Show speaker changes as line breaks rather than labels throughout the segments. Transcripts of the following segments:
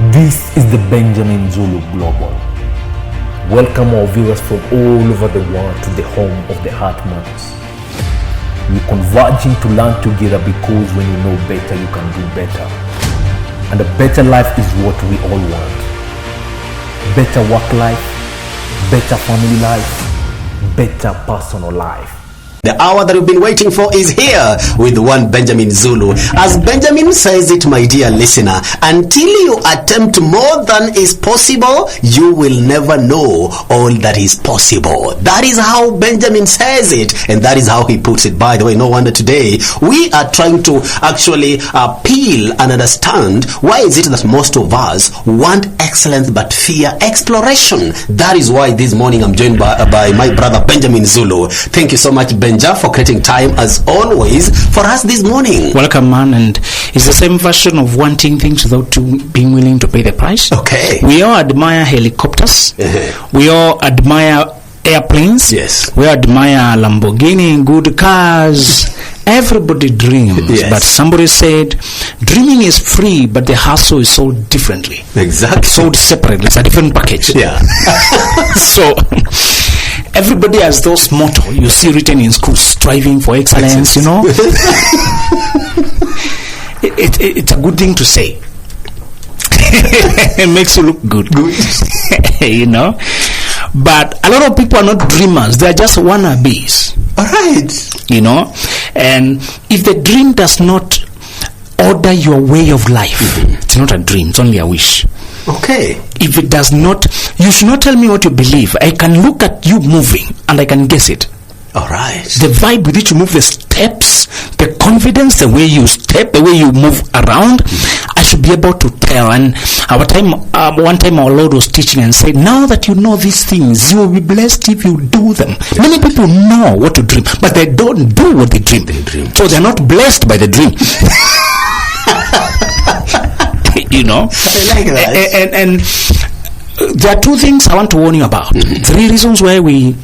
This is the Benjamin Zulu Global. Welcome our viewers from all over the world to the home of the Heart Matters. We're converging to learn together because when you know better, you can do better. And a better life is what we all want. Better work life, better family life, better personal life.
The hour that we've been waiting for is here with one Benjamin Zulu. As Benjamin says it, my dear listener, until you attempt more than is possible, you will never know all that is possible. That is how Benjamin says it, and that is how he puts it. By the way, no wonder today we are trying to actually peel and understand why is it that most of us want excellence but fear exploration. That is why this morning I'm joined by my brother Benjamin Zulu. Thank you so much, Benja, for creating time as always for us this morning.
Welcome, man. And it's the same version of wanting things without being willing to pay the price.
Okay.
We all admire helicopters. We all admire airplanes.
Yes.
We admire Lamborghini, good cars. Everybody dreams.
Yes.
But somebody said dreaming is free, but the hustle is sold differently.
Exactly.
Sold separately. It's a different package.
Yeah.
So everybody has those motto you see written in schools, striving for excellence, you know. It's a good thing to say. It makes you look good. You know. But a lot of people are not dreamers, they are just wannabes.
Alright.
You know. And if the dream does not order your way of life, it's not a dream, it's only a wish.
Okay.
If it does not, you should not tell me what you believe. I can look at you moving and I can guess it.
All right.
The vibe with which you move, the steps, the confidence, the way you step, the way you move around, I should be able to tell. And one time our Lord was teaching and said, now that you know these things, you will be blessed if you do them. Many people know what to dream, but they don't do what they dream. So they're not blessed by the dream. You know,
I like that.
And there are two things I want to warn you about. Three reasons why we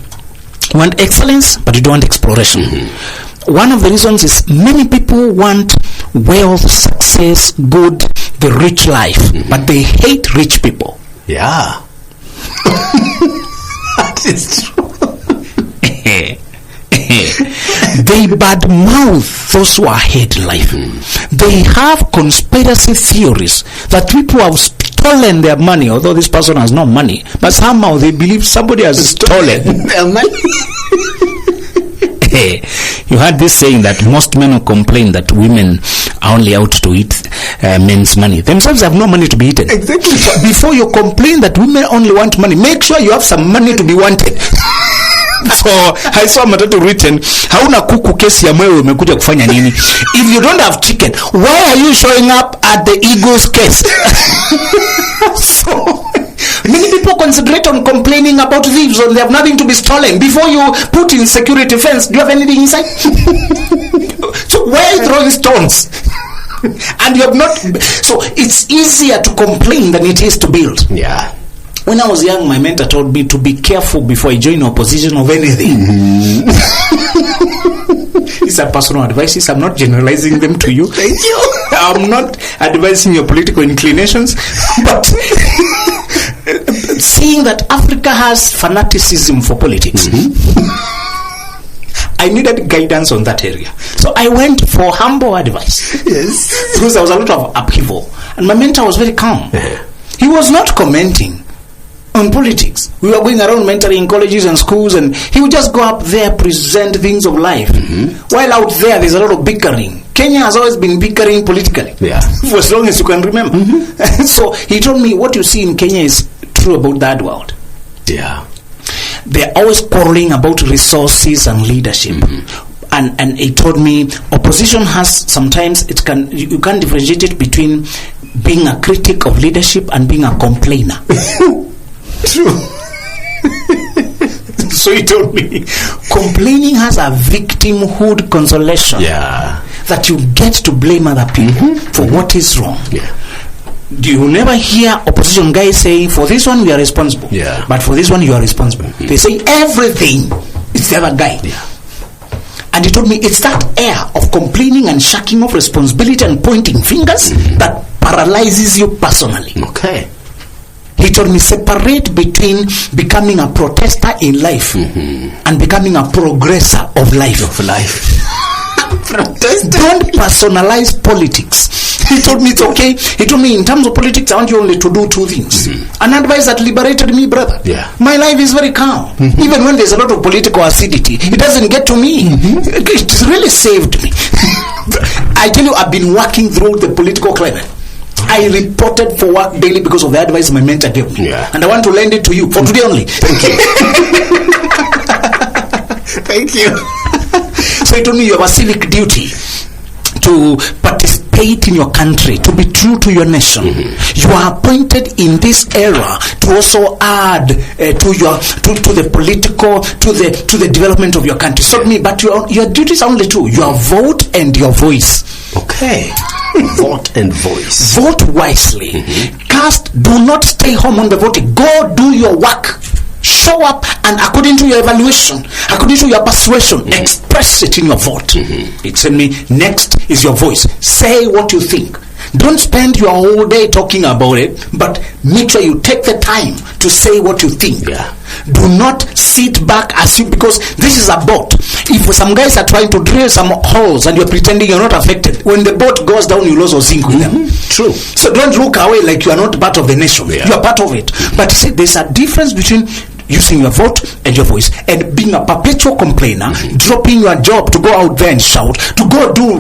want excellence, but we don't want exploration. One of the reasons is many people want wealth, success, good, the rich life, but they hate rich people.
Yeah. That is true.
They badmouth those who are ahead in life. They have conspiracy theories that people have stolen their money, although this person has no money, but somehow they believe somebody has stolen
their money.
You heard this saying that most men will complain that women are only out to eat men's money. Themselves have no money to be eaten.
Exactly.
Before you complain that women only want money, make sure you have some money to be wanted. So I saw matatu written, hauna kuku kesi ya mwewe umekuja kufanya nini? If you don't have chicken, why are you showing up at the eagle's case? So many people concentrate on complaining about thieves when they have nothing to be stolen. Before you put in security fence, do you have anything inside? So why are you throwing stones? And you have not. So it's easier to complain than it is to build.
Yeah.
When I was young, my mentor told me to be careful before I join opposition of anything. These are personal advices. I'm not generalizing them to you.
Thank you.
I'm not advising your political inclinations, but seeing that Africa has fanaticism for politics, I needed guidance on that area. So I went for humble advice.
Yes.
Because there was a lot of upheaval. And my mentor was very calm. He was not commenting on politics. We were going around mentoring colleges and schools, and he would just go up there, present things of life. While out there's a lot of bickering. Kenya has always been bickering politically.
Yeah.
For as long as you can remember. So he told me what you see in Kenya is true about that world.
Yeah.
They're always quarreling about resources and leadership. And he told me opposition has sometimes you can't differentiate it between being a critic of leadership and being a complainer.
True.
So he told me complaining has a victimhood consolation.
Yeah.
That you get to blame other people for what is wrong.
Yeah.
Do you never hear opposition guys say, for this one we are responsible, but for this one you are responsible? They say everything, it's the other guy.
Yeah.
And he told me it's that air of complaining and shucking off responsibility and pointing fingers that paralyzes you personally.
Okay.
He told me, separate between becoming a protester in life and becoming a progressor of life. Don't personalize politics. He told me it's okay. He told me, in terms of politics, I want you only to do two things. An advice that liberated me, brother.
Yeah.
My life is very calm. Even when there's a lot of political acidity, it doesn't get to me. It really saved me. I tell you, I've been working through the political climate. I reported for work daily because of the advice my mentor gave me.
Yeah.
And I want to lend it to you for today only.
Thank you. Thank you.
So he told me you have a civic duty to participate in your country, to be true to your nation. You are appointed in this era to also add to the political, to the development of your country. So me, but your duties are only two: your vote and your voice.
Okay. Vote and voice.
Vote wisely. Cast. Do not stay home on the voting. Go do your work. Show up, and according to your evaluation, according to your persuasion, express it in your vote. It's in me. Next is your voice. Say what you think. Don't spend your whole day talking about it, but make sure you take the time to say what you think.
Yeah.
Do not sit back as you, because this is a boat. If some guys are trying to drill some holes and you're pretending you're not affected, when the boat goes down, you'll also sink with them.
True.
So don't look away like you are not part of the nation.
Yeah.
You are part of it. But see, there's a difference between using your vote and your voice and being a perpetual complainer, dropping your job to go out there and shout, to go do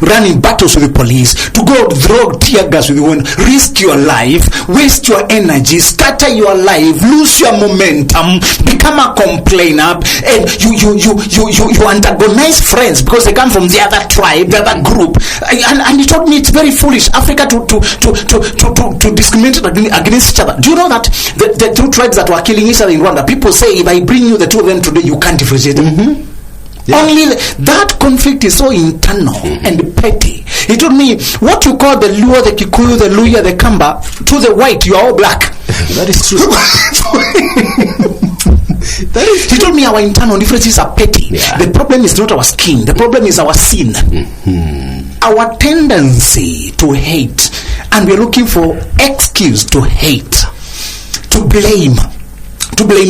running battles with the police, to go throw tear gas with the one, risk your life, waste your energy, scatter your life, lose your momentum, become a complainer, and you antagonize friends because they come from the other tribe, the other group. And he told me it's very foolish, Africa, to discriminate against each other. Do you know that the two tribes that were killing each other in Rwanda, people say if I bring you the two of them today, you can't differentiate them. Yeah. Only that conflict is so internal and petty. He told me, what you call the Luo, the Kikuyu, the Luya, the Kamba, to the white, you are all black.
That is true.
He told me our internal differences are petty.
Yeah.
The problem is not our skin. The problem is our sin. Our tendency to hate, and we're looking for excuse to hate, to blame,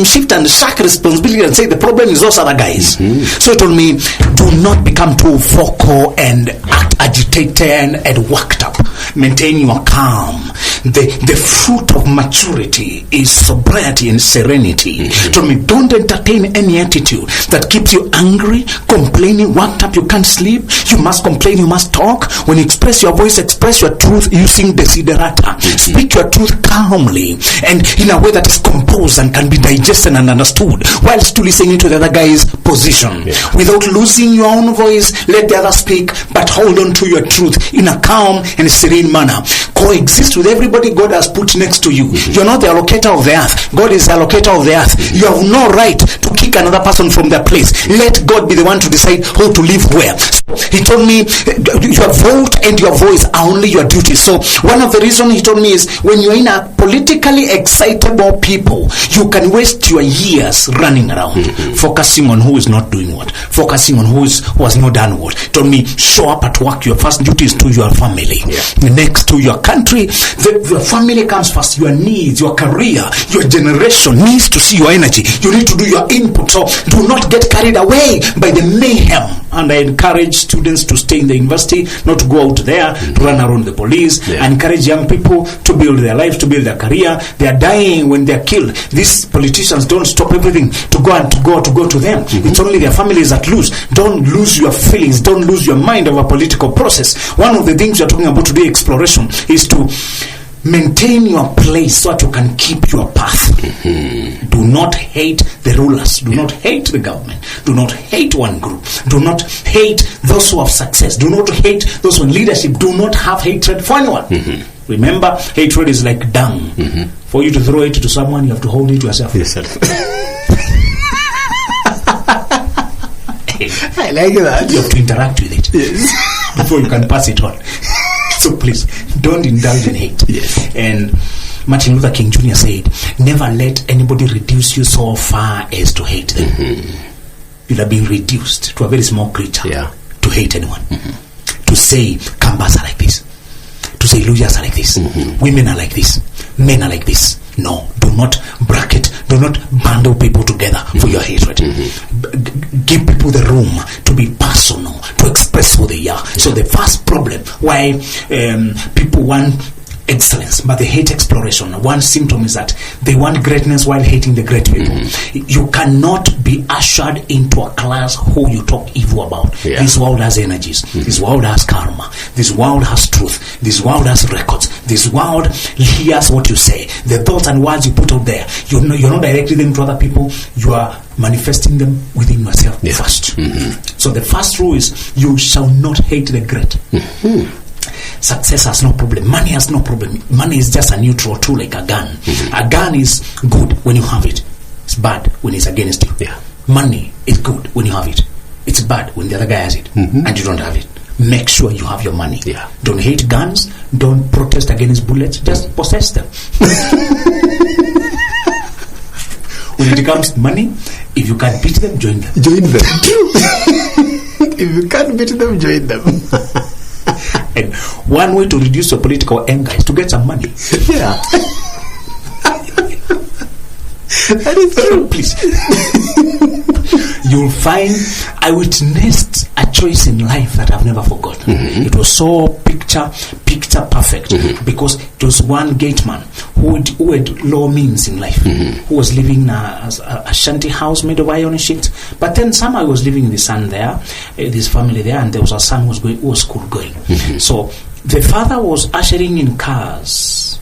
shift and shirk responsibility and say the problem is those other guys. So he told me, do not become too vocal and act agitated and worked up. Maintain your calm. The fruit of maturity is sobriety and serenity. He told me, don't entertain any attitude that keeps you angry, complaining, worked up, you can't sleep. You must complain, you must talk. When you express your voice, express your truth using desiderata. Speak your truth calmly and in a way that is composed and can be digested and understood, while still listening to the other guy's position. Without losing your own voice, let the other speak, but hold on to your truth in a calm and serene manner. Coexist with everybody God has put next to you. You're not the allocator of the earth. God is the allocator of the earth. You have no right to kick another person from their place. Let God be the one to decide who to live where. He told me your vote and your voice are only your duties. So one of the reasons he told me is when you're in a politically excitable people, you can waste your years running around, focusing on who is not doing what, focusing on who has not done what. He told me, show up at work. Your first duty is to your family. Next to your country, the family comes first. Your needs, your career, your generation needs to see your energy. You need to do your input. So do not get carried away by the mayhem. And I encourage students to stay in the university, not to go out there to run around the police. I encourage young people to build their lives, to build their career. They are dying when they are killed. These politicians don't stop everything to go to them. It's only their families that lose. Don't lose your feelings. Don't lose your mind of a political process. One of the things we are talking about today, exploration, is to maintain your place so that you can keep your path. Do not hate the rulers. Do not hate the government. Do not hate one group. Do not hate those who have success. Do not hate those in leadership. Do not have hatred for anyone. Remember, hatred is like dung. For you to throw it to someone, you have to hold it to yourself.
I like that.
You have to interact with it before you can pass it on. So please, don't indulge in hate. And Martin Luther King Jr. said, never let anybody reduce you so far as to hate them. You'll have been reduced to a very small creature to hate anyone. To say, Kambas are like this. To to say lawyers are like this, women are like this, men are like this. No, do not bracket, do not bundle people together for your hatred. Give people the room to be personal, to express who they are. So the first problem why people want excellence but they hate exploration, one symptom is that they want greatness while hating the great people. You cannot be ushered into a class who you talk evil about. This world has energies, this world has karma, this world has truth, this world has records, this world hears what you say, the thoughts and words you put out there. You're not directing them to other people, you are manifesting them within yourself first. So the first rule is you shall not hate the great. Success has no problem. Money has no problem. Money is just a neutral tool, like a gun. A gun is good when you have it. It's bad when it's against you. Money is good when you have it. It's bad when the other guy has it and you don't have it. Make sure you have your money. Don't hate guns. Don't protest against bullets. Just possess them. When it comes to money, if you can't beat them, join them.
Join them. If you can't beat them, join them.
And one way to reduce your political anger is to get some money.
That is true.
Please. You'll find I witnessed a choice in life that I've never forgotten. It was so picture perfect because it was one gateman who had low means in life, who was living in a shanty house made of iron sheets. But then somehow he was living in the sun there, this family there, and there was a son who was school going. So the father was ushering in cars.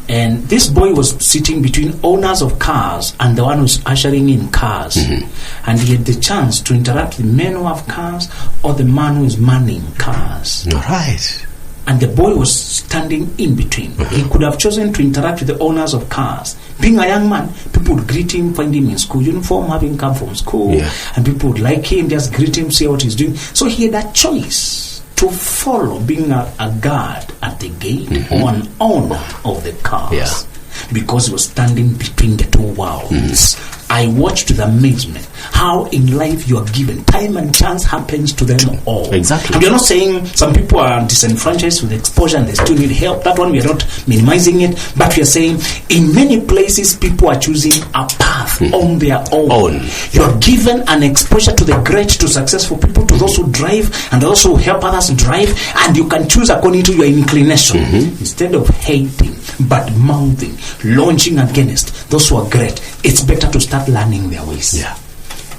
And this boy was sitting between owners of cars and the one who's ushering in cars. And he had the chance to interact with the men who have cars or the man who is manning cars.
All right.
And the boy was standing in between. He could have chosen to interact with the owners of cars. Being a young man, people would greet him, find him in school uniform, having come from school. And people would like him, just greet him, see what he's doing. So he had a choice to follow being a guard at the gate or an owner of the cars, because he was standing between the two worlds. I watched with amazement how in life you are given time and chance happens to them all.
Exactly.
And we are not saying some people are disenfranchised with exposure and they still need help. That one we are not minimizing it, but we are saying in many places people are choosing a path on their own. You are given an exposure to the great, to successful people, to those who drive and those who help others drive, and you can choose according to your inclination instead of hating, but mouthing, launching against those who are great. It's better to start learning their ways.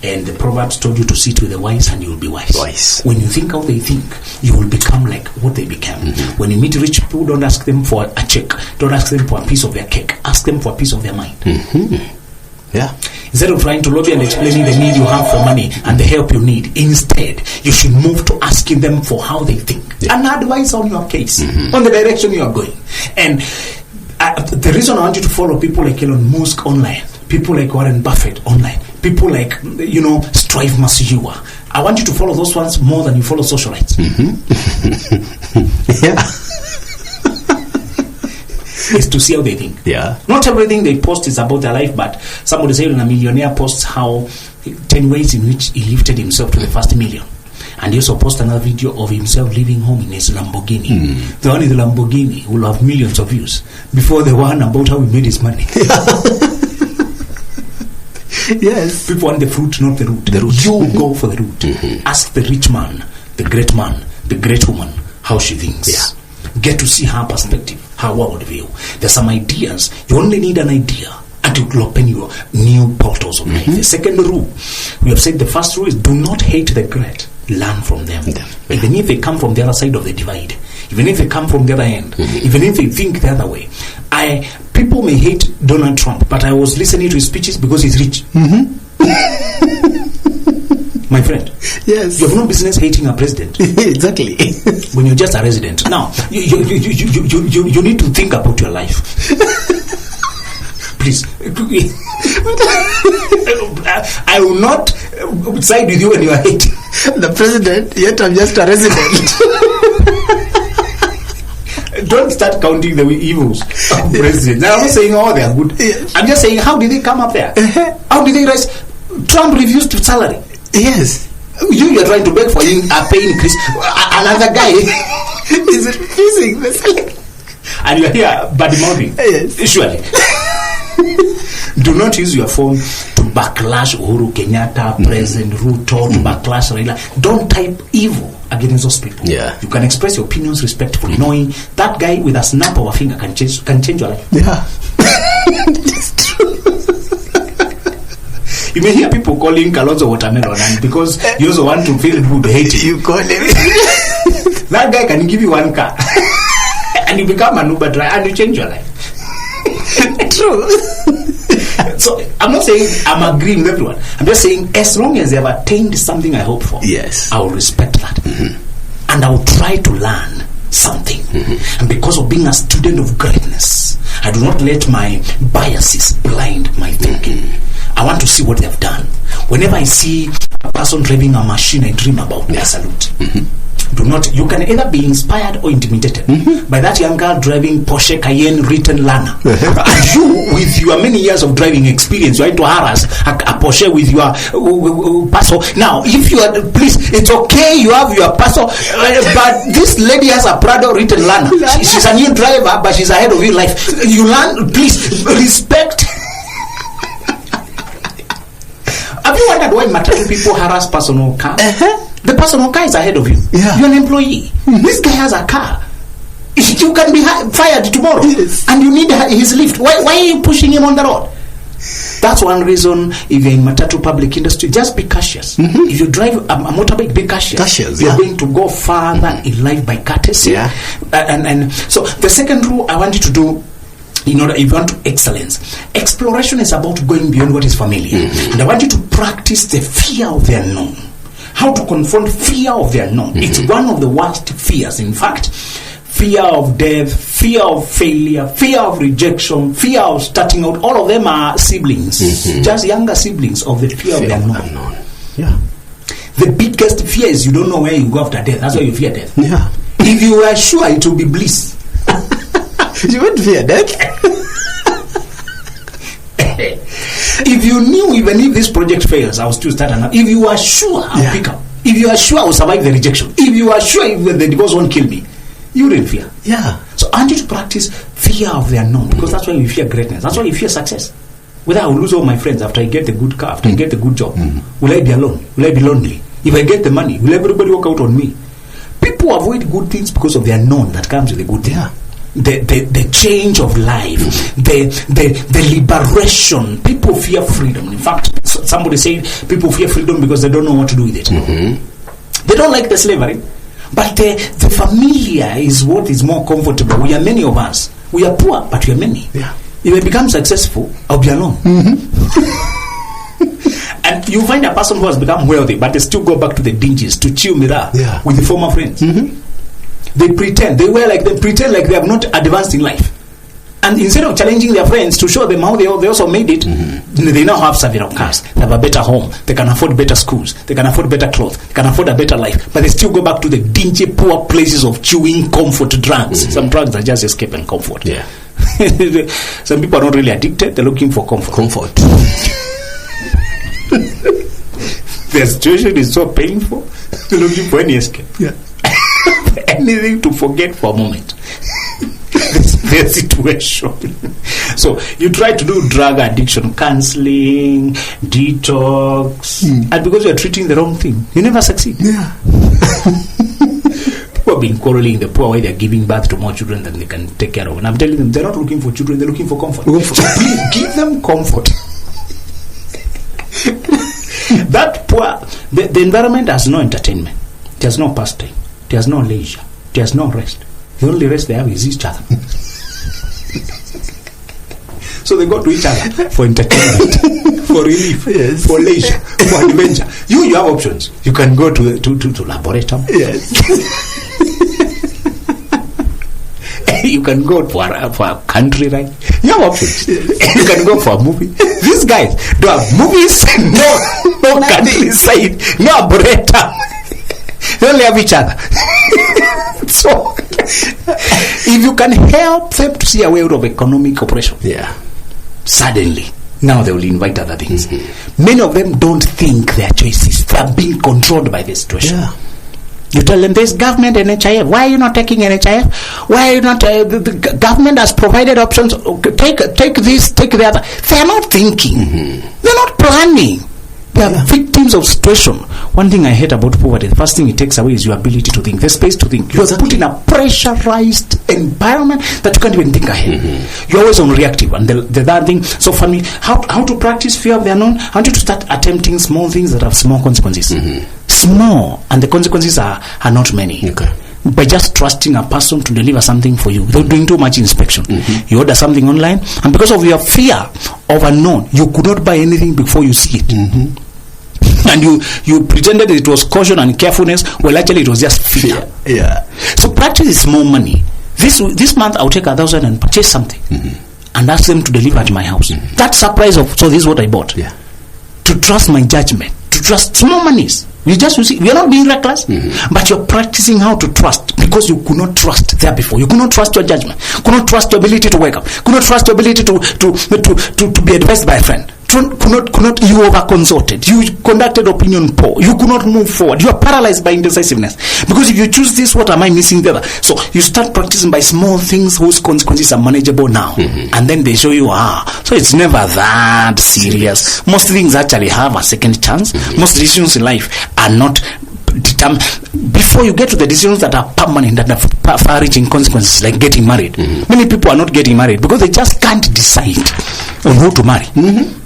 And the Proverbs told you to sit with the wise and you will be wise. When you think how they think, you will become like what they became. When you meet rich people, don't ask them for a check. Don't ask them for a piece of their cake. Ask them for a piece of their mind. Instead of trying to lobby and explaining the need you have for money and the help you need, instead, you should move to asking them for how they think and advice on your case, on the direction you are going. And the reason I want you to follow people like Elon Musk online, people like Warren Buffett online, people like, Strive Masiyiwa, I want you to follow those ones more than you follow socialites. Is to see how they think. Not everything they post is about their life, but somebody said when a millionaire posts how 10 ways in which he lifted himself to the first million. And he also posted another video of himself leaving home in his Lamborghini. The one in the Lamborghini will have millions of views before the one about how he made his money. People want the fruit, not the root. You go for the root. Ask the rich man, the great woman, how she thinks. Get to see her perspective, her worldview. There's some ideas. You only need an idea and it will open your new portals of life. The second rule, we have said the first rule is do not hate the great. Learn from them. Even if they come from the other side of the divide, even if they come from the other end, even if they think the other way. People may hate Donald Trump, but I was listening to his speeches because he's rich. My friend, you have no business hating a president.
Exactly.
When you're just a resident. Now, you need to think about your life. Please. I will not side with you when you are hating
the president, yet I'm just a resident.
Don't start counting the evils of presidents. Now, I'm not saying, they are good. I'm just saying, how did they come up there? How did they rise? Trump refused salary. You are trying to beg for a pay increase. Another guy is refusing the salary. and you're here bad mouthing.
Yes.
Surely. Do not use your phone to backlash Uhuru Kenyatta, President Ruto, to backlash Raila. Don't type evil against those people.
Yeah.
You can express your opinions respectfully, knowing that guy with a snap of a finger can change your life.
Yeah. It's true.
You may hear people calling Kalonzo watermelon, and because you also want to feel good hating,
You call him.
that guy can give you one car and you become an Uber driver and you change your life.
True.
So I'm not saying I'm agreeing with everyone. I'm just saying as long as they have attained something I hope for,
Yes.
I will respect that. And I will try to learn something. And because of being a student of greatness, I do not let my biases blind my thinking. I want to see what they have done. Whenever I see a person driving a machine I dream about, I salute. Do not. You can either be inspired or intimidated by that young girl driving Porsche Cayenne written Lana, and you, with your many years of driving experience, you are to harass a Porsche with your Paso. Now, if you are, please, it's okay. You have your Paso, but this lady has a Prado written Lana. She's a new driver, but she's ahead of your life. You learn, please respect. Have you wondered why Matatu people harass personal cars? The personal car is ahead of you.
Yeah.
You're an employee. This guy has a car. You can be fired tomorrow.
Yes.
And you need his lift. Why are you pushing him on the road? That's one reason, if you're in Matatu public industry, just be cautious. If you drive a motorbike, be cautious.
Cautious,
You're
yeah.
going to go further in life by courtesy.
Yeah.
And so the second rule I want you to do, in order, if you want to excellence, exploration is about going beyond what is familiar. And I want you to practice the fear of the unknown. How to confront fear of the unknown. It's one of the worst fears. In fact, fear of death, fear of failure, fear of rejection, fear of starting out, all of them are siblings, just younger siblings of the fear of the unknown.
Yeah.
The biggest fear is you don't know where you go after death. That's why you fear death.
Yeah.
If you are sure, it will be bliss.
You won't fear that.
If you knew, even if this project fails, I will still start another. If you are sure, I'll pick up. If you are sure, I will survive the rejection. If you are sure if the divorce won't kill me, you didn't fear.
Yeah.
So I want you to practice fear of the unknown, because that's why you fear greatness. That's why you fear success. Whether I will lose all my friends after I get the good car, after I get the good job, will I be alone? Will I be lonely? If I get the money, will everybody walk out on me? People avoid good things because of the unknown that comes with the good thing.
Yeah.
The change of life, the liberation. People fear freedom. In fact, somebody said people fear freedom because they don't know what to do with it. They don't like the slavery, but the familiar is what is more comfortable. We are many of us. We are poor, but we are many.
Yeah.
If I become successful, I'll be alone. And you find a person who has become wealthy, but they still go back to the dinges to chew mirror with the former friends. They pretend, pretend like they have not advanced in life. And instead of challenging their friends to show them how they also made it, they now have several cars. They have a better home. They can afford better schools. They can afford better clothes. They can afford a better life. But they still go back to the dingy, poor places of chewing comfort drugs. Some drugs are just escaping comfort.
Yeah.
Some people are not really addicted. They're looking for comfort. Their situation is so painful. They're looking for any escape.
Yeah.
Anything to forget for a moment their situation. So you try to do drug addiction counseling, detox, and because you are treating the wrong thing, you never succeed.
Yeah.
People have been quarreling the poor why they are giving birth to more children than they can take care of, and I'm telling them they're not looking for children, they're looking for comfort. So please give them comfort. That poor, the environment has no entertainment, it has no pastime, it has no leisure, it has no rest. The only rest they have is each other. So they go to each other for entertainment, for relief, for leisure, for adventure. You have options. You can go to laboratory.
Yes.
You can go for a country ride. You have options. You can go for a movie. These guys don't have movies, no countryside, no arboretum. They only have each other. So, if you can help them to see a way out of economic oppression, suddenly, now they will invite other things. Many of them don't think their choices. They are being controlled by the situation. You tell them there's government and NHIF. Why are you not taking NHIF? Why are you not? The government has provided options. Okay, take this, take the other. They are not thinking. They're not planning. They are victims of situation. One thing I hate about poverty, the first thing it takes away is your ability to think, the space to think. You're put in a pressurized environment that you can't even think ahead. You're always on reactive. And the other thing, so for me, how to practice fear of the unknown? I want you to start attempting small things that have small consequences. Small, and the consequences are not many.
Okay.
By just trusting a person to deliver something for you without doing too much inspection. You order something online, and because of your fear of unknown, you could not buy anything before you see it. And you pretended it was caution and carefulness. Well, actually it was just fear.
Yeah.
So practice is more money. This month I'll take 1,000 and purchase something and ask them to deliver at my house. That surprise of, so this is what I bought.
Yeah.
To trust my judgment, to trust small monies. We are not being reckless, but you're practicing how to trust, because you could not trust there before. You could not trust your judgment, could not trust your ability to wake up, could not trust your ability to be advised by a friend. Could not you over consulted, you conducted opinion poll, you could not move forward, you are paralyzed by indecisiveness, because if you choose this, what am I missing the other? So you start practicing by small things whose consequences are manageable now, and then they show you so it's never that serious. Most things actually have a second chance. Most decisions in life are not determined. Before you get to the decisions that are permanent and have far-reaching consequences, like getting married, many people are not getting married because they just can't decide on who to marry.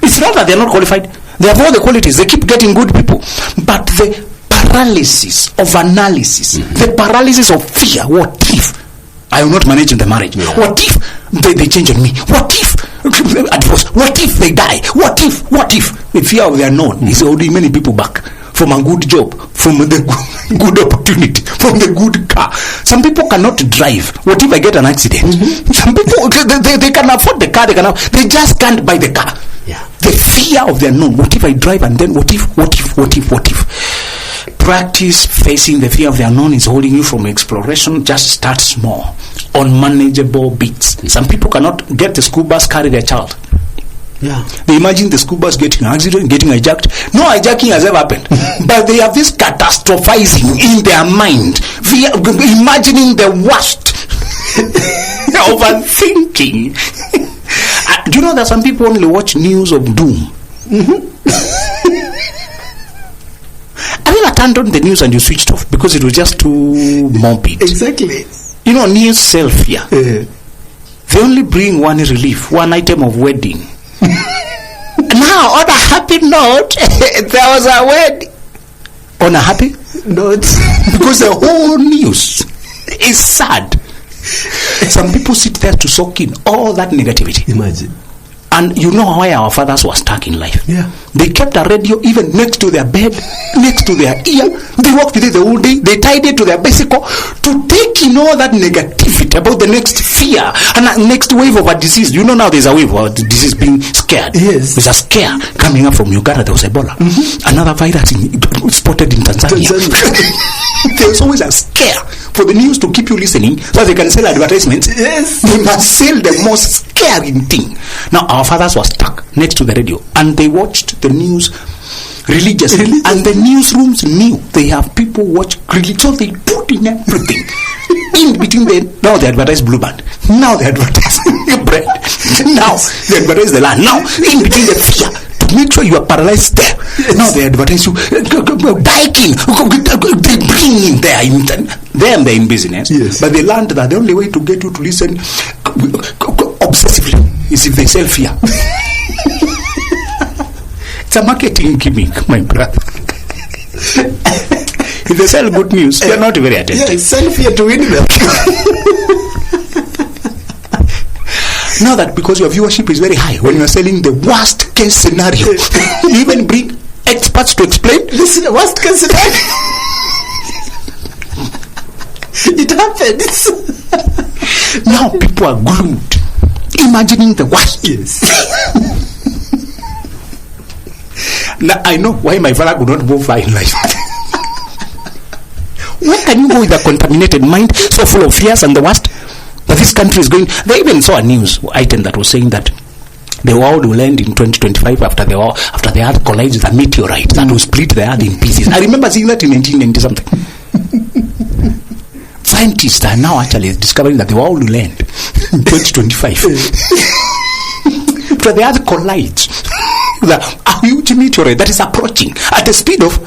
It's not that they're not qualified. They have all the qualities. They keep getting good people, but the paralysis of analysis, the paralysis of fear. What if I am not managing the marriage? What if they change on me? What if divorce? What if they die? What if the fear of the unknown is holding many people back from a good job, from the good opportunity, from the good car. Some people cannot drive. What if I get an accident? Some people, they can afford the car, they just can't buy the car.
Yeah.
The fear of the unknown. What if I drive and then what if? Practice facing the fear of the unknown is holding you from exploration. Just start small, on manageable bits. Some people cannot get the school bus, carry their child.
Yeah.
They imagine the school bus getting an accident, getting hijacked. No hijacking has ever happened. But they have this catastrophizing in their mind, imagining the worst. Overthinking. Do you know that some people only watch news of doom? Have you ever turned on the news and you switched off because it was just too morbid?
Exactly.
You know, news sell fear. They only bring one relief, one item of wedding. Now, on a happy note, there was a wedding. On a happy note, because the whole news is sad. Some people sit there to soak in all that negativity.
Imagine.
And you know why our fathers were stuck in life.
Yeah.
They kept a radio even next to their bed, next to their ear. They walked with it the whole day. They tied it to their bicycle to take in all that negativity about the next fear and the next wave of a disease. You know now there's a wave of the disease being scared.
Yes.
There's a scare coming up from Uganda. There was Ebola. Another virus spotted in Tanzania. There's always a scare for the news to keep you listening so they can sell advertisements.
Yes.
They must sell the most scaring thing. Now our fathers were stuck next to the radio and they watched the news religiously. And the newsrooms knew they have people watch religiously, so they put in everything. In between now they advertise Blue Band, now they advertise bread, now they advertise the land, now in between the fear to make sure you are paralyzed there. Now they advertise you biking. They bring in them, they're in business.
Yes.
But they learned that the only way to get you to listen obsessively is if they sell fear. It's a marketing gimmick, my brother. If they sell good news, they're not very attentive.
Yeah, sell fear to win them.
Now that because your viewership is very high, when you're selling the worst case scenario, you even bring experts to explain.
This is the worst case scenario. It happens.
Now people are glued, imagining the worst.
Yes.
Now I know why my father could not go far in life. Where can you go with a contaminated mind so full of fears and the worst? But this country is going. They even saw a news item that was saying that the world will end in 2025 after the Earth collides with a meteorite that will split the Earth in pieces. I remember seeing that in 1990 something. Scientists are now actually discovering that the world will end in 2025 after the Earth collides with a huge meteorite that is approaching at the speed of.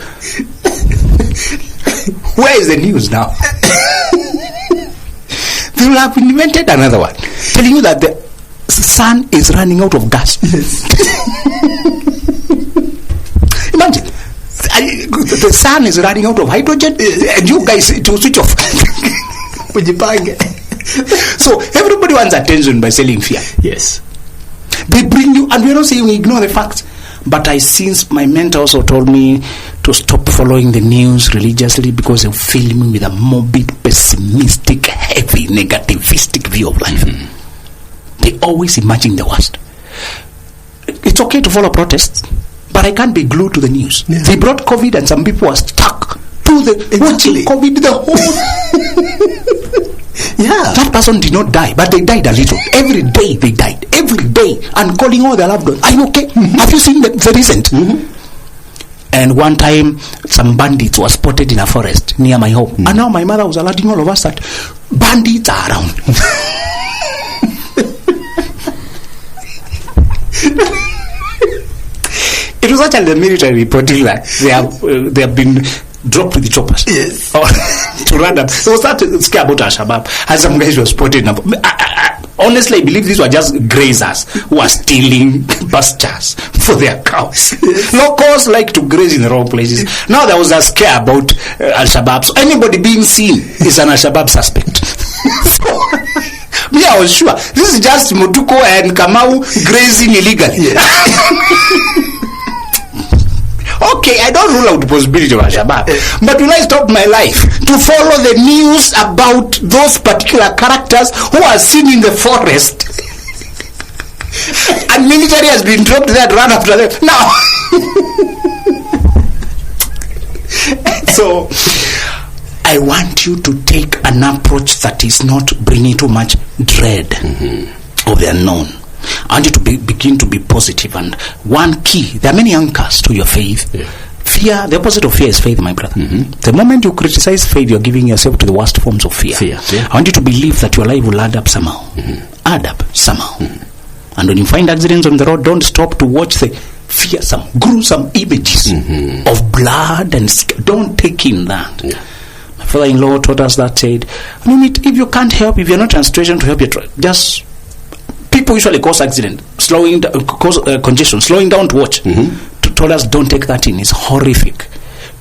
Where is the news now? They will have invented another one telling you that the sun is running out of gas. Yes. Imagine, the sun is running out of hydrogen, and you guys to switch off. So everybody wants attention by selling fear.
Yes.
They bring you, and we're not saying we ignore the facts. But since my mentor also told me to stop following the news religiously because they fill me with a morbid, pessimistic, heavy, negativistic view of life. They always imagine the worst. It's okay to follow protests, but I can't be glued to the news. Yeah. They brought COVID and some people are stuck to the watching COVID the whole. Yeah. That person did not die, but they died a little. Every day they died. Every day. And calling all their loved ones. Are you okay? Have you seen the recent? And one time, some bandits were spotted in a forest near my home. And now my mother was alerting all of us that bandits are around. It was actually the military reporting that they have been dropped with the choppers. Yes. To run up. So start to scare about Al-Shabaab. As some guys were spotted. Honestly, I believe these were just grazers who are stealing pastures for their cows. Yes. Locals like to graze in the wrong places. Now there was a scare about Al-Shabaab. So anybody being seen is an Al-Shabaab suspect. Me, I was sure. This is just Motuko and Kamau grazing illegally. Yes. Okay, I don't rule out the possibility of Al-Shabaab, but will I stop my life to follow the news about those particular characters who are seen in the forest? And military has been dropped there to run after them. Now, so I want you to take an approach that is not bringing too much dread of the unknown. I want you to begin to be positive. And one key, there are many anchors to your faith. Yeah. Fear, the opposite of fear is faith, my brother. The moment you criticize faith, you're giving yourself to the worst forms of fear. Yeah. I want you to believe that your life will add up somehow. Add up somehow. And when you find accidents on the road, don't stop to watch the fearsome, gruesome images of blood and don't take in that. Yeah. My father-in-law taught us that, said, if you can't help, if you're not in a situation to help, just people usually cause accident, cause congestion, slowing down to watch. Told us don't take that in. It's horrific.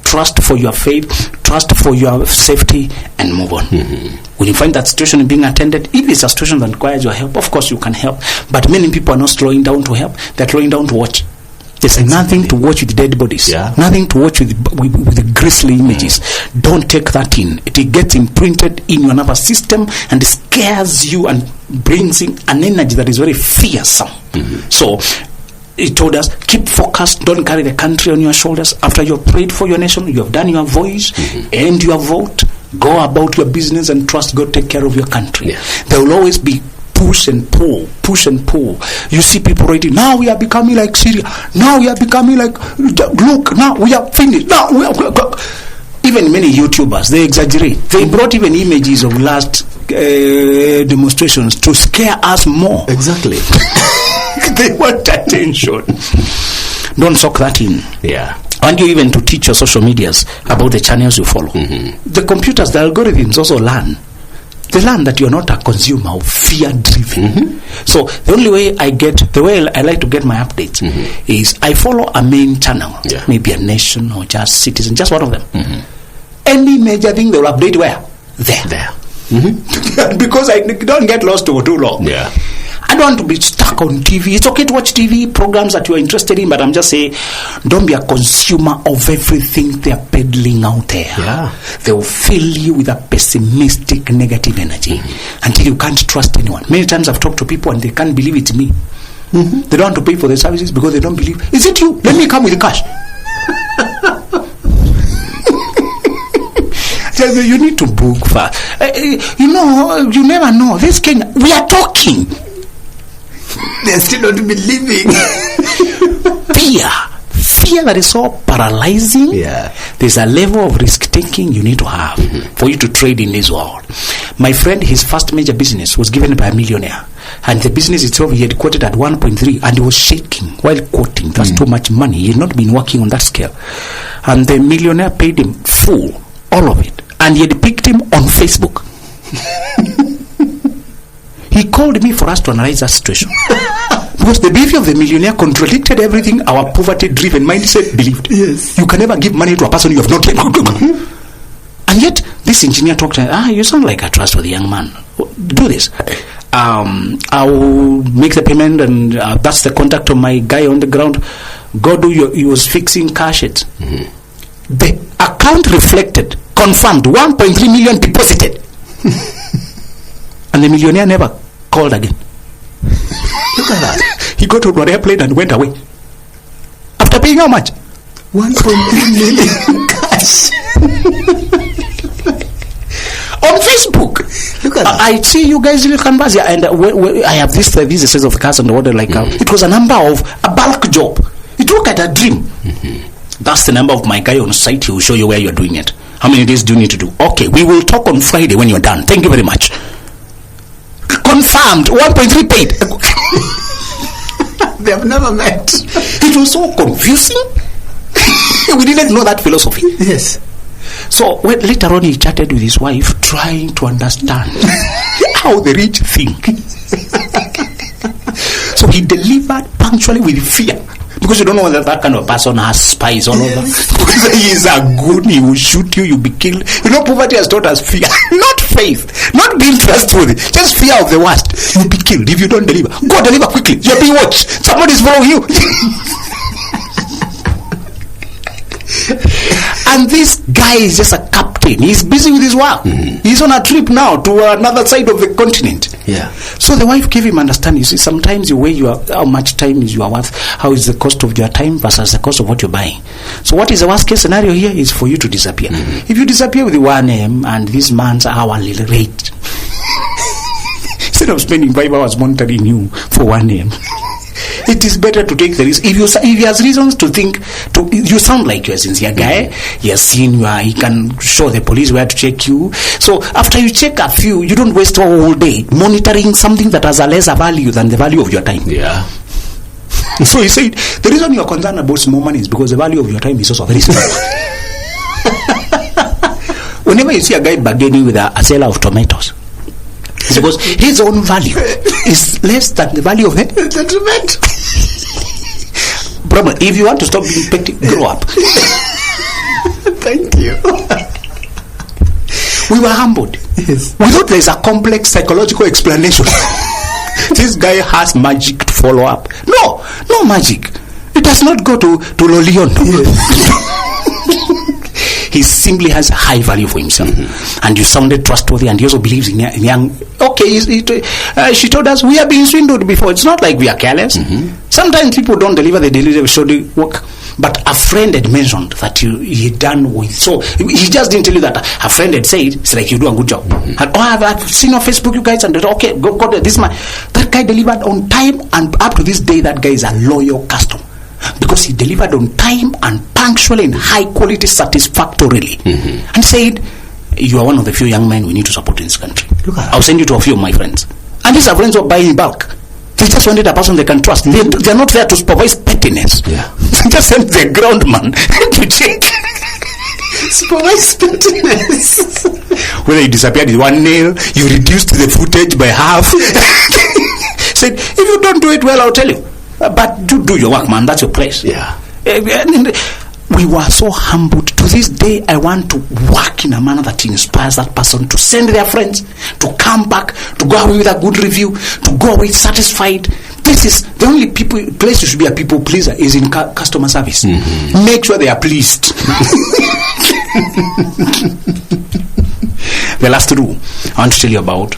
Trust for your faith, trust for your safety, and move on. When you find that situation being attended, if it's a situation that requires your help, of course you can help. But many people are not slowing down to help; they're slowing down to watch. There's nothing to watch with dead bodies. Nothing to watch with the grisly images. Don't take that in. It gets imprinted in your nervous system and scares you and brings in an energy that is very fearsome. So it told us, keep focused. Don't carry the country on your shoulders. After you've prayed for your nation, you have done your voice and your vote. Go about your business and trust God take care of your country. There will always be push and pull. You see people writing, now we are becoming like Syria. Now we are becoming like, look, now we are finished. Now we are, even many YouTubers, they exaggerate. They brought even images of last demonstrations to scare us more. Exactly. They want attention. Don't soak that in. I want you even to teach your social medias about the channels you follow. The computers, the algorithms also learn. They learn that you're not a consumer of fear-driven. So the only way I like to get my updates is I follow a main channel, maybe a Nation or just Citizen, just one of them. Any major thing they will update where? There. Because I don't get lost for too long. I don't want to be stuck on TV. It's okay to watch TV programs that you are interested in, but I'm just saying, don't be a consumer of everything they are peddling out there. They will fill you with a pessimistic, negative energy until you can't trust anyone. Many times I've talked to people and they can't believe it's me. They don't want to pay for the services because they don't believe. Is it you? Let me come with the cash. You need to book fast. You never know. This Kenya, we are talking.
They're still not believing.
Fear that is so paralyzing.
Yeah.
There's a level of risk taking you need to have for you to trade in this world. My friend, his first major business was given by a millionaire, and the business itself he had quoted at 1.3, and he was shaking while quoting. That's too much money. He had not been working on that scale, and the millionaire paid him full, all of it, and he had picked him on Facebook. He called me for us to analyze that situation. Because the behavior of the millionaire contradicted everything our poverty-driven mindset believed.
Yes.
You can never give money to a person you have not yet. And yet, this engineer talked to him, you sound like a trustworthy young man. Do this. I'll make the payment, and that's the contact of my guy on the ground. Go do he was fixing car sheds. The account reflected, confirmed, 1.3 million deposited. And the millionaire never called again.
Look at that.
He got on an airplane and went away. After paying how much?
1.3 million cash.
On Facebook.
Look at that.
I see you guys in canvas, and I have this size of cars and order like it was a number of a bulk job. It looked like a dream. That's the number of my guy on site. He will show you where you're doing it. How many days do you need to do? Okay, we will talk on Friday when you're done. Thank you very much. Confirmed. 1.3 paid.
They have never met.
It was so confusing. We didn't know that philosophy.
Yes.
So later on he chatted with his wife, trying to understand how the rich think. So he delivered punctually with fear. Because you don't know whether that kind of person has spies all over. He is a good, he will shoot you, you'll be killed. You know, poverty has taught us fear, not faith, not being trustworthy, just fear of the worst. You'll be killed if you don't deliver. Go deliver quickly, you're being watched. Somebody's following you. And this guy is just a captain. He's busy with his work. He's on a trip now to another side of the continent.
Yeah.
So the wife gave him understanding. You see, sometimes you weigh how much time is your worth, how is the cost of your time versus the cost of what you're buying. So what is the worst case scenario here is for you to disappear. If you disappear with 1 a.m. and this man's hourly rate, instead of spending 5 hours monitoring you for 1 a.m., it is better to take the risk. If he has reasons to think, you sound like you're a sincere guy. He has seen you, he can show the police where to check you. So after you check a few, you don't waste all day monitoring something that has a lesser value than the value of your time.
Yeah.
So he said, the reason you're concerned about small money is because the value of your time is also very small. Whenever you see a guy bargaining with a seller of tomatoes, it's because his own value is less than the value of the
tomato.
Problem, if you want to stop being petty, grow up.
Thank you.
We were humbled.
Yes.
We thought there's a complex psychological explanation. This guy has magic to follow up. No magic. It does not go to Lolion. Yes. He simply has a high value for himself. And you sounded trustworthy, and he also believes in young. Okay, she told us we are being swindled before. It's not like we are careless. Sometimes people don't deliver, they deliver, show the work. But a friend had mentioned that he done with. So he just didn't tell you that. A friend had said, it's like you do a good job. And, I've seen on Facebook you guys, and okay, go this man. That guy delivered on time, and up to this day, that guy is a loyal customer. Because he delivered on time and punctually and high quality satisfactorily. And said, you are one of the few young men we need to support in this country. I'll send you to a few of my friends. And these are friends who are buying in bulk. They just wanted a person they can trust. They're not there to supervise pettiness.
Yeah.
They just sent the ground man to check.
Supervise pettiness.
Whether you disappeared with 1 nail, you reduced the footage by half. Said, if you don't do it well, I'll tell you. But do your work, man. That's your place.
Yeah.
We were so humbled. To this day, I want to work in a manner that inspires that person to send their friends, to come back, to go away with a good review, to go away satisfied. This is the only place you should be a people pleaser is in customer service. Make sure they are pleased. The last rule I want to tell you about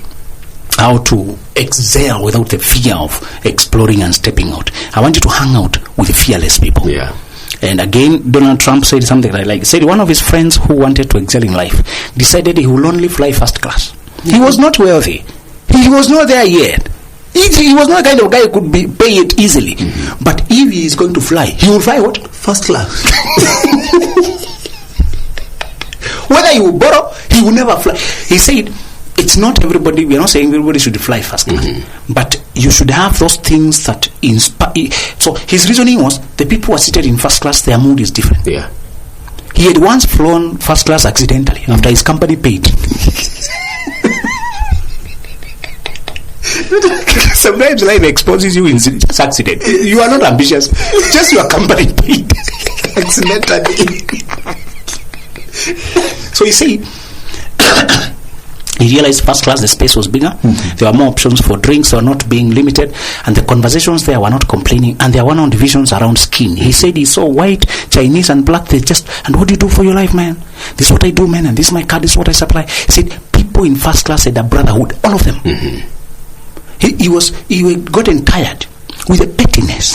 how to excel without the fear of exploring and stepping out. I want you to hang out with fearless people.
Yeah.
And again, Donald Trump said something I like. Said one of his friends who wanted to excel in life decided he will only fly first class. He was not wealthy. He was not there yet. He was not the kind of guy who could pay it easily. But if he is going to fly, he will fly what?
First class.
Whether he will borrow, he will never fly. He said, it's not everybody, we are not saying everybody should fly first class, but you should have those things that inspire. So his reasoning was, the people who are seated in first class, their mood is different.
Yeah.
He had once flown first class accidentally after his company paid. Sometimes life exposes you in just accident. You are not ambitious, just your company paid accidentally. So you see, he realized first class, the space was bigger. There were more options for drinks, were not being limited, and the conversations there were not complaining, and there were no divisions around skin. He said he saw white, Chinese, and black. They just, and what do you do for your life, man? This is what I do, man, and this is my card, this is what I supply. He said people in first class had a brotherhood, all of them. He had gotten tired with the pettiness.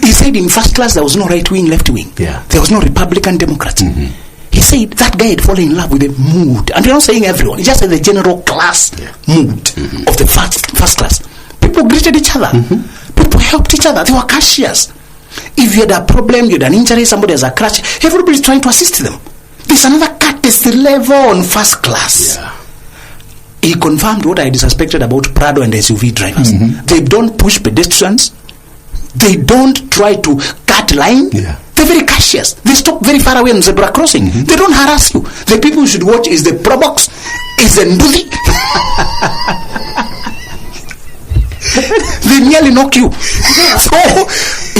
He said in first class there was no right wing, left wing.
Yeah.
There was no Republican, Democrats. He said that guy had fallen in love with the mood. And we're not saying everyone. He just said the general class mood of the first class. People greeted each other. People helped each other. They were cashiers. If you had a problem, you had an injury, somebody has a crash, everybody's trying to assist them. There's another courtesy level on first class.
Yeah.
He confirmed what I had suspected about Prado and SUV drivers. They don't push pedestrians. They don't try to cut line.
Yeah.
They're very cautious. They stop very far away on zebra crossing. They don't harass you. The people you should watch is the Probox, is the Nduzi. They nearly knock you. So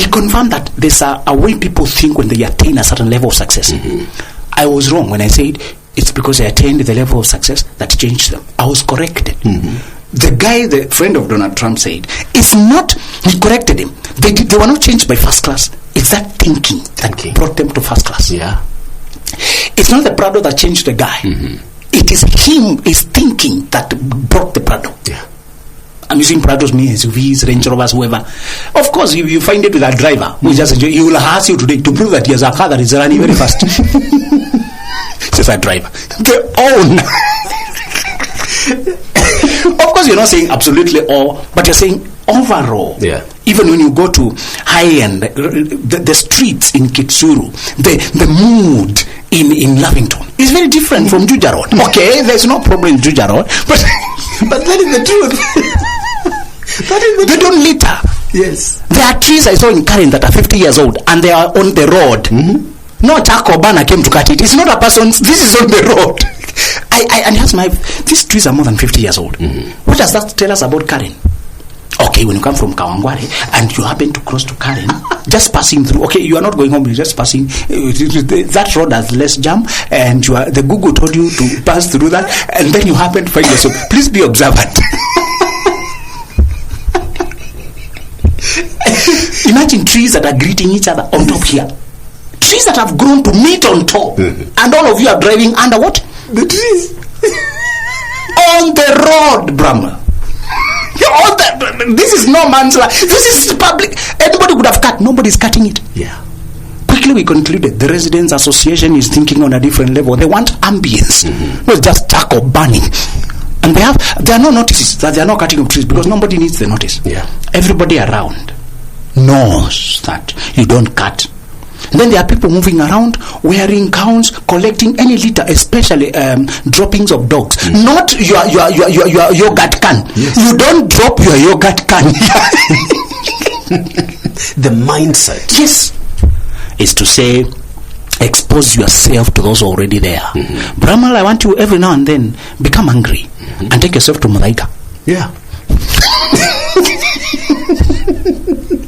he confirmed that there's a way people think when they attain a certain level of success. I was wrong when I said it's because they attained the level of success that changed them. I was corrected. The guy, the friend of Donald Trump, said it's not, he corrected him. They were not changed by first class. It's that thinking that brought them to first class.
Yeah.
It's not the Prado that changed the guy. It is him, his thinking that brought the Prado.
Yeah.
I'm using Prados, me, SUVs, Range Rovers, whoever. Of course, if you find it with a driver who just enjoy, he will ask you today to prove that he has a car that is running very fast. Says a driver. They own. Of course, you're not saying absolutely all, but you're saying overall.
Yeah.
Even when you go to high-end, the streets in Kitsuru, the mood in Lavington is very different from Juja Road. Okay, there's no problem in Juja Road, but that is the truth. They don't litter.
Yes. There
are trees I saw in Karen that are 50 years old, and they are on the road. No Taco Bana came to cut it. It's not a person's. This is on the road. And here's these trees are more than 50 years old. What does that tell us about Karen? Okay, when you come from Kawangware and you happen to cross to Karen, just passing through. Okay, you are not going home, you're just passing. That road has less jam, and the Google told you to pass through that, and then you happen to find yourself. Please be observant. Imagine trees that are greeting each other on top here. Trees that have grown to meet on top, and all of you are driving under what?
The trees.
On the road, Brahma. This is no man's land. This is public. Anybody could have cut. Nobody's cutting it.
Yeah.
Quickly we concluded the Residents Association is thinking on a different level. They want ambience, not just tackle burning. And there are no notices that they are not cutting of trees because nobody needs the notice.
Yeah.
Everybody around knows that you don't cut. And then there are people moving around wearing gowns, collecting any litter, especially droppings of dogs. Not your yogurt can.
Yes.
You don't drop your yogurt can.
The mindset.
Yes. Is to say, expose yourself to those already there. Brahmal, I want you every now and then become angry and take yourself to Malaika.
Yeah.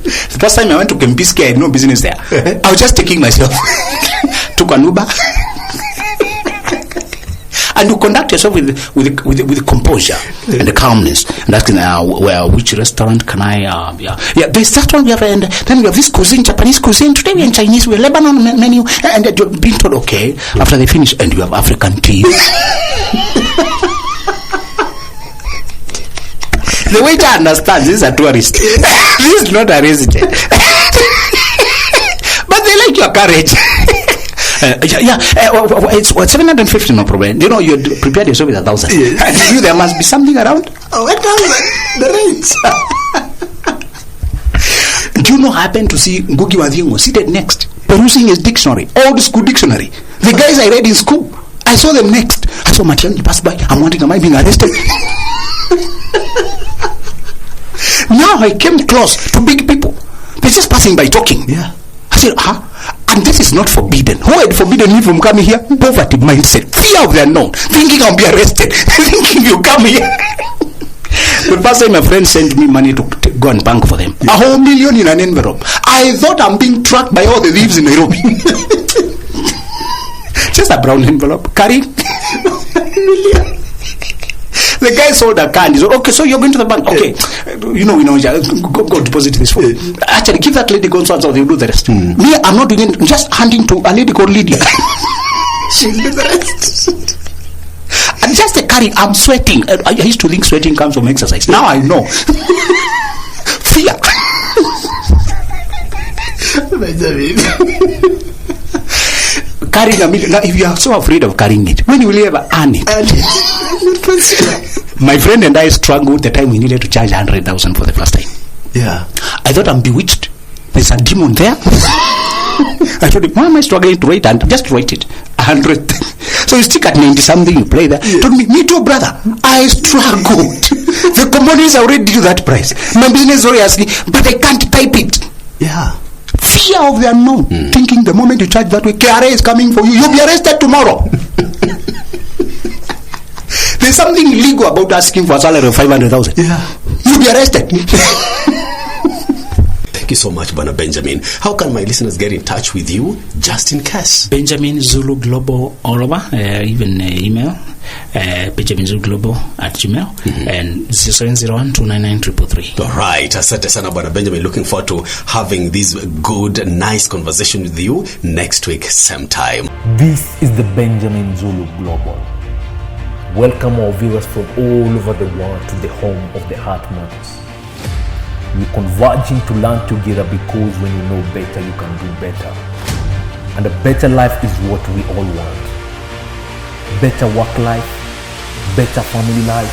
The first time I went to Kempiski, I had no business there. I was just taking myself. Took an Uber. And you conduct yourself with composure and the calmness, and asking which restaurant can I there's that one we have, and then we have this cuisine, Japanese cuisine, today we're in Chinese, we're Lebanon menu, and you're being told okay after they finish, and you have African tea. The waiter understands this is a tourist. This is not a resident. But they like your courage. It's 750, no problem. You know, you prepared yourself with 1,000. Yes. You, there must be something around.
Oh, 1,000. The rent.
Do you know, I happened to see Ngugi wa Thiong'o seated next, perusing his dictionary, old school dictionary. The guys I read in school, I saw them next. I saw Matiang'i pass by. I'm wondering, am I being arrested? Now I came close to big people. They're just passing by talking.
Yeah.
I said, and this is not forbidden. Who had forbidden me from coming here? Poverty mindset, fear of the unknown, thinking I'll be arrested, thinking you come here. The first time a friend sent me money to go and bank for them, a whole million in an envelope. I thought I'm being tracked by all the thieves in Nairobi. Just a brown envelope, carrying million. The guy sold a car and he said, okay, so you're going to the bank. Okay, we know, go deposit this for actually, give that lady go so they'll do the rest. Me, I'm not doing it. I'm just handing to a lady called Lydia.
She'll do the rest.
And just the carrying, I'm sweating. I used to think sweating comes from exercise. Now I know. Fear. Carrying a million. Now, if you are so afraid of carrying it, when will you ever earn it? My friend and I struggled the time we needed to charge 100,000 for the first time.
Yeah.
I thought I'm bewitched. There's a demon there. I told him, why am I struggling to write? And just write it. 100. So you stick at 90 something, you play that. Told me too, brother. I struggled. The commodities already do that price. My business is already asking, but I can't type it.
Yeah.
Fear of the unknown. Thinking the moment you charge that way, KRA is coming for you. You'll be arrested tomorrow. There's something illegal about asking for a salary of 500,000.
Yeah.
You'll be arrested.
Thank you so much, Bwana Benjamin. How can my listeners get in touch with you, just in case?
Benjamin Zulu Global all over, even email, Benjamin Zulu Global at Gmail, and 0701-299-333.
All right. Asante sana, Bwana Benjamin. Looking forward to having this good, nice conversation with you next week, same time.
This is the Benjamin Zulu Global. Welcome our viewers from all over the world to the home of the Heart Matters. We're converging to learn together because when you know better, you can do better. And a better life is what we all want. Better work life, better family life,